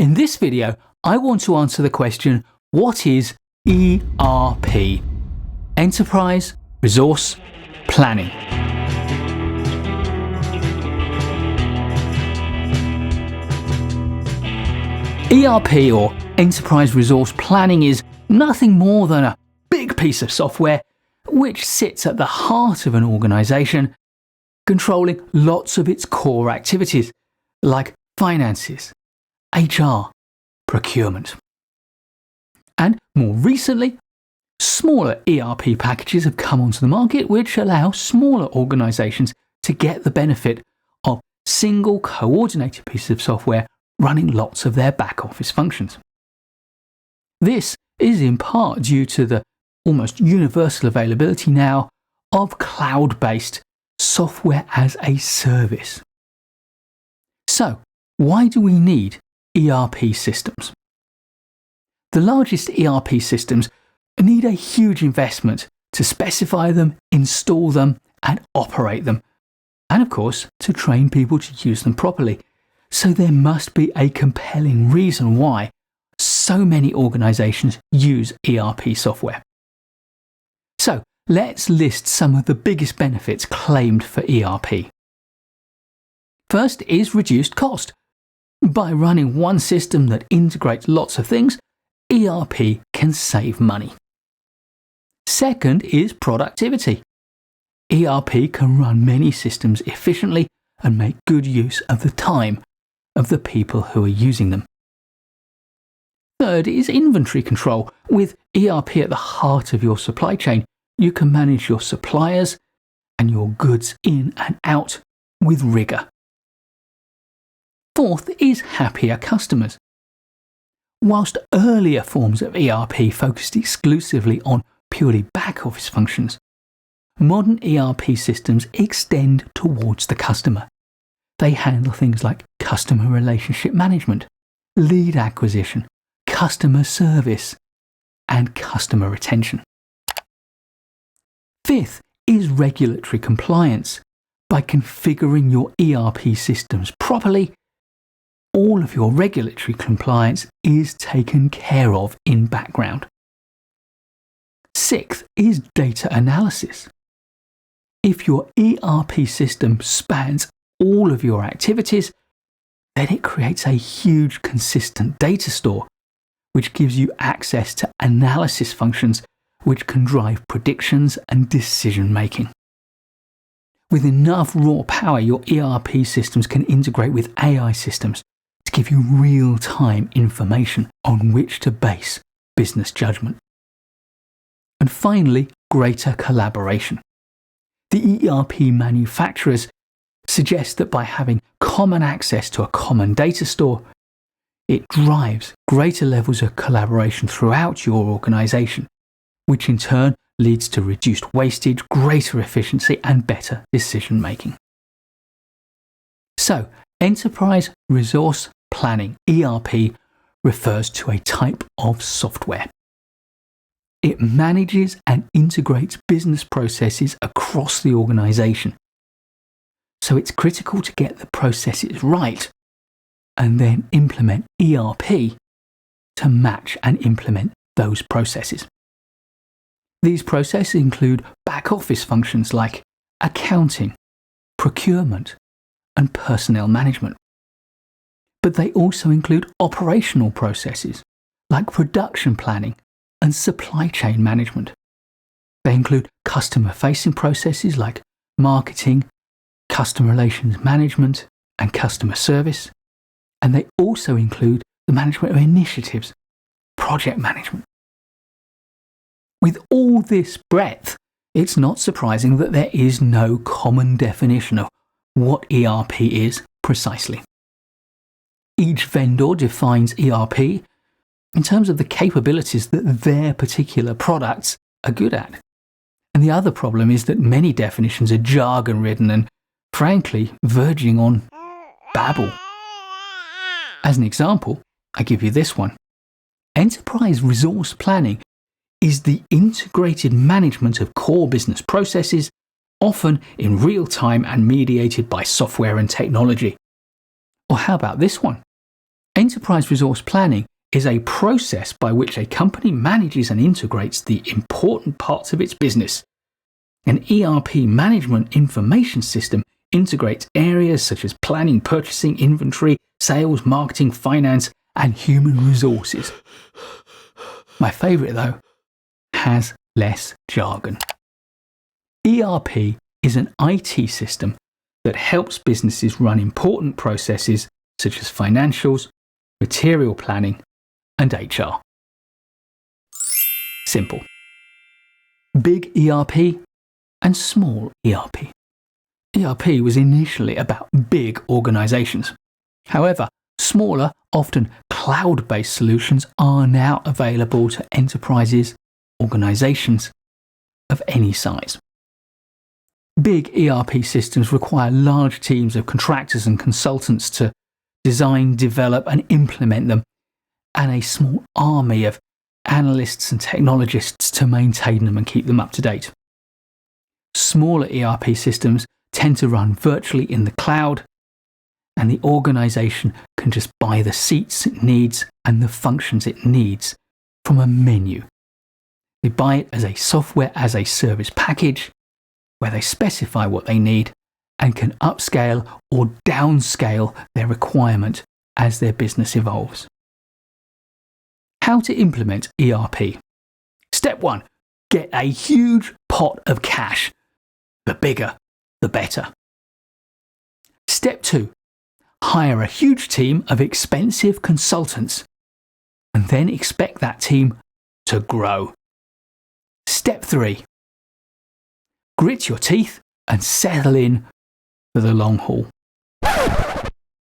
In this video, I want to answer the question, what is ERP? Enterprise Resource Planning. ERP, or Enterprise Resource Planning, is nothing more than a big piece of software which sits at the heart of an organization, controlling lots of its core activities like finances, HR, procurement. And more recently, smaller ERP packages have come onto the market which allow smaller organizations to get the benefit of single coordinated pieces of software running lots of their back office functions. This is in part due to the almost universal availability now of cloud-based software as a service. So, why do we need ERP systems? The largest ERP systems need a huge investment to specify them, install them, and operate them, and of course to train people to use them properly. So there must be a compelling reason why so many organizations use ERP software. So let's list some of the biggest benefits claimed for ERP. First is reduced cost. By running one system that integrates lots of things, ERP can save money. Second is productivity. ERP can run many systems efficiently and make good use of the time of the people who are using them. Third is inventory control. With ERP at the heart of your supply chain, you can manage your suppliers and your goods in and out with rigor. Fourth is happier customers. Whilst earlier forms of ERP focused exclusively on purely back office functions, modern ERP systems extend towards the customer. They handle things like customer relationship management, lead acquisition, customer service, and customer retention. Fifth is regulatory compliance. By configuring your ERP systems properly, all of your regulatory compliance is taken care of in background. Sixth is data analysis. If your ERP system spans all of your activities, then it creates a huge consistent data store, which gives you access to analysis functions which can drive predictions and decision making. With enough raw power, your ERP systems can integrate with AI systems to give you real-time information on which to base business judgment. And finally, greater collaboration. The ERP manufacturers suggest that by having common access to a common data store, it drives greater levels of collaboration throughout your organization, which in turn leads to reduced wastage, greater efficiency, and better decision making. So, Enterprise Resource Planning, ERP, refers to a type of software. It manages and integrates business processes across the organization. So it's critical to get the processes right and then implement ERP to match and implement those processes. These processes include back office functions like accounting, procurement, and personnel management. But they also include operational processes like production planning and supply chain management. They include customer-facing processes like marketing, customer relations management, and customer service. And they also include the management of initiatives, project management. With all this breadth, it's not surprising that there is no common definition of what ERP is precisely. Each vendor defines ERP in terms of the capabilities that their particular products are good at. And the other problem is that many definitions are jargon-ridden and, frankly, verging on babble. As an example, I give you this one. Enterprise Resource Planning is the integrated management of core business processes, often in real time and mediated by software and technology. Or how about this one? Enterprise resource planning is a process by which a company manages and integrates the important parts of its business. An ERP management information system integrates areas such as planning, purchasing, inventory, sales, marketing, finance, and human resources. My favourite, though, has less jargon. ERP is an IT system that helps businesses run important processes such as financials, material planning, and HR. Simple. Big ERP and small ERP. ERP was initially about big organisations. However, smaller, often cloud-based solutions are now available to enterprises, organisations of any size. Big ERP systems require large teams of contractors and consultants to design, develop, and implement them, and a small army of analysts and technologists to maintain them and keep them up to date. Smaller ERP systems tend to run virtually in the cloud, and the organisation can just buy the seats it needs and the functions it needs from a menu. They buy it as a software as a service package where they specify what they need and can upscale or downscale their requirement as their business evolves. How to implement ERP. Step 1. Get a huge pot of cash. The bigger, the better. Step 2. Hire a huge team of expensive consultants and then expect that team to grow. Step 3. Grit your teeth and settle in for the long haul.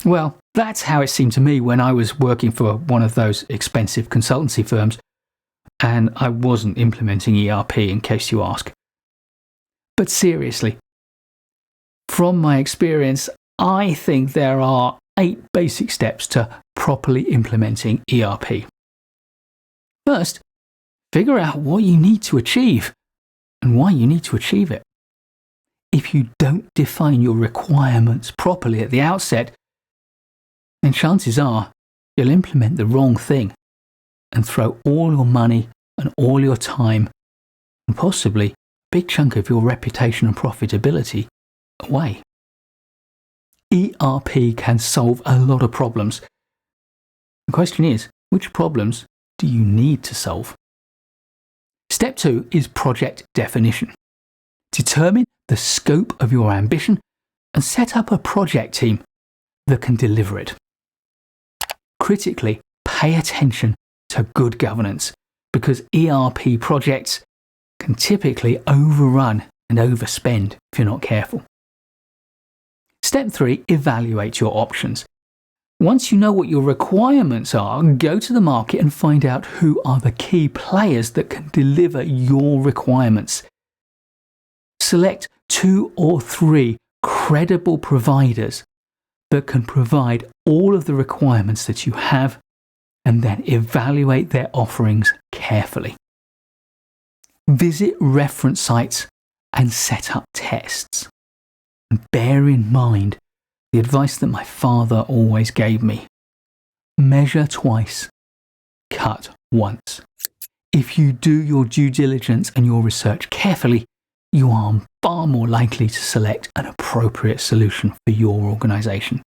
Well, that's how it seemed to me when I was working for one of those expensive consultancy firms, and I wasn't implementing ERP, in case you ask. But seriously, from my experience, I think there are 8 basic steps to properly implementing ERP. First, figure out what you need to achieve and why you need to achieve it. If you don't define your requirements properly at the outset, then chances are you'll implement the wrong thing and throw all your money and all your time and possibly a big chunk of your reputation and profitability away. ERP can solve a lot of problems. The question is, which problems do you need to solve? Step 2 is project definition. Determine the scope of your ambition and set up a project team that can deliver it. Critically, pay attention to good governance because ERP projects can typically overrun and overspend if you're not careful. Step 3, evaluate your options. Once you know what your requirements are, go to the market and find out who are the key players that can deliver your requirements. Select 2 or 3 credible providers that can provide all of the requirements that you have, and then evaluate their offerings carefully. Visit reference sites and set up tests. And bear in mind the advice that my father always gave me. Measure twice, cut once. If you do your due diligence and your research carefully, you are far more likely to select an appropriate solution for your organisation.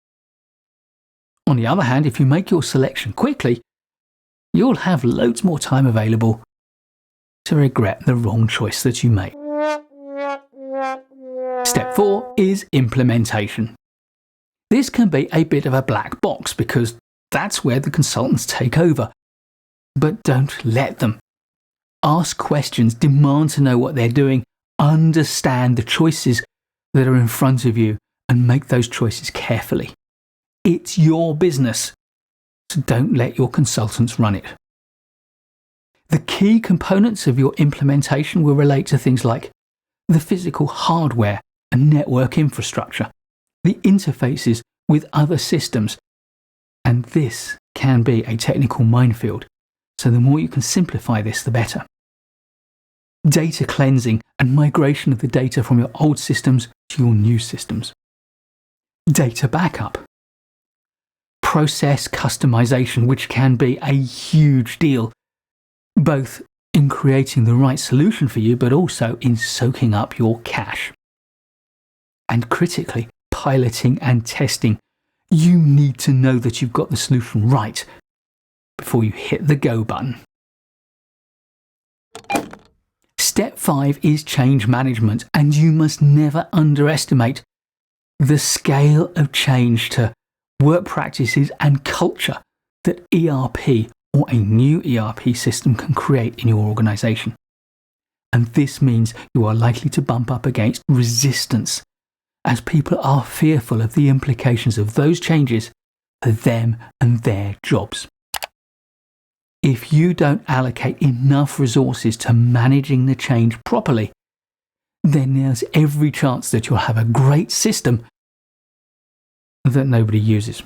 On the other hand, if you make your selection quickly, you'll have loads more time available to regret the wrong choice that you made. Step 4 is implementation. This can be a bit of a black box because that's where the consultants take over. But don't let them. Ask questions, demand to know what they're doing, understand the choices that are in front of you, and make those choices carefully. It's your business, so don't let your consultants run it. The key components of your implementation will relate to things like the physical hardware and network infrastructure, the interfaces with other systems, and this can be a technical minefield, so the more you can simplify this, the better. Data cleansing and migration of the data from your old systems to your new systems. Data backup. process customization, which can be a huge deal, both in creating the right solution for you, but also in soaking up your cash. And critically, piloting and testing. You need to know that you've got the solution right before you hit the go button. Step 5 is change management, and you must never underestimate the scale of change to work practices and culture that ERP or a new ERP system can create in your organization. And this means you are likely to bump up against resistance, as people are fearful of the implications of those changes for them and their jobs. If you don't allocate enough resources to managing the change properly, then there's every chance that you'll have a great system that nobody uses.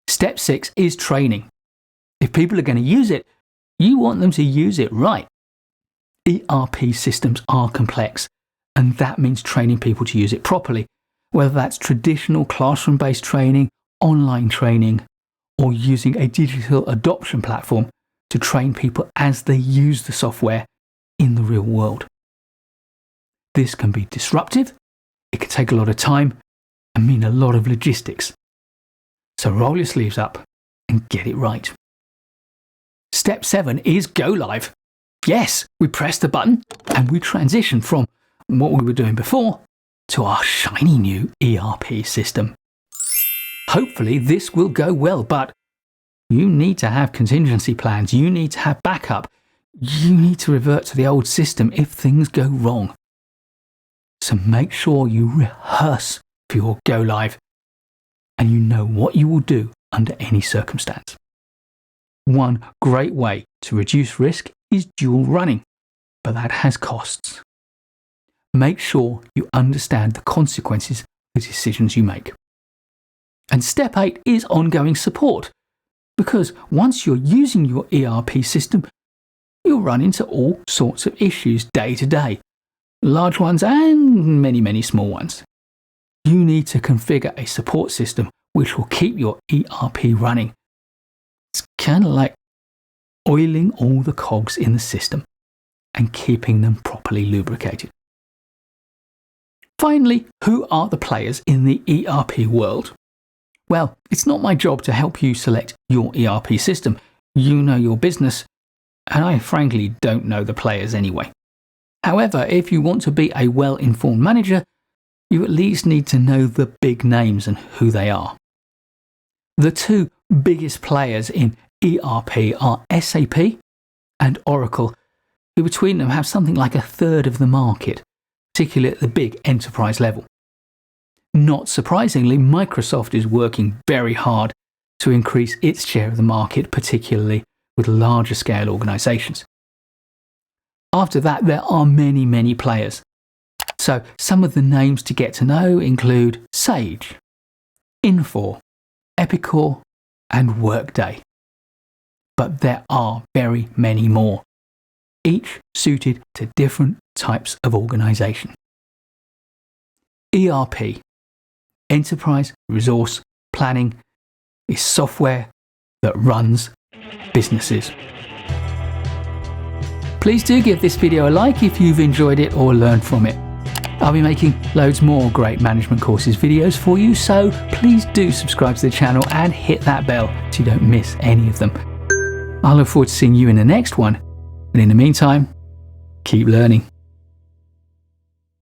Step 6 is training. If people are going to use it, you want them to use it right. ERP systems are complex, and that means training people to use it properly, whether that's traditional classroom-based training, online training, or using a digital adoption platform to train people as they use the software in the real world. This can be disruptive, it can take a lot of time, and mean a lot of logistics. So roll your sleeves up and get it right. Step 7 is go live. Yes, we press the button and we transition from what we were doing before to our shiny new ERP system. Hopefully this will go well, but you need to have contingency plans, you need to have backup, you need to revert to the old system if things go wrong. So make sure you rehearse for your go live and you know what you will do under any circumstance. One great way to reduce risk is dual running, but that has costs. Make sure you understand the consequences of the decisions you make. And step 8 is ongoing support, because once you're using your ERP system, you'll run into all sorts of issues day to day, large ones and many, many small ones. You need to configure a support system which will keep your ERP running. It's kind of like oiling all the cogs in the system and keeping them properly lubricated. Finally, who are the players in the ERP world? Well, it's not my job to help you select your ERP system. You know your business, and I frankly don't know the players anyway. However, if you want to be a well-informed manager, you at least need to know the big names and who they are. The two biggest players in ERP are SAP and Oracle, who between them have something like a third of the market, particularly at the big enterprise level. Not surprisingly, Microsoft is working very hard to increase its share of the market, particularly with larger scale organizations. After that, there are many, many players. So some of the names to get to know include Sage, Infor, Epicor, and Workday. But there are very many more, each suited to different types of organization. ERP, Enterprise Resource Planning, is software that runs businesses. Please do give this video a like if you've enjoyed it or learned from it. I'll be making loads more great management courses videos for you, so please do subscribe to the channel and hit that bell so you don't miss any of them. I look forward to seeing you in the next one, and in the meantime, keep learning.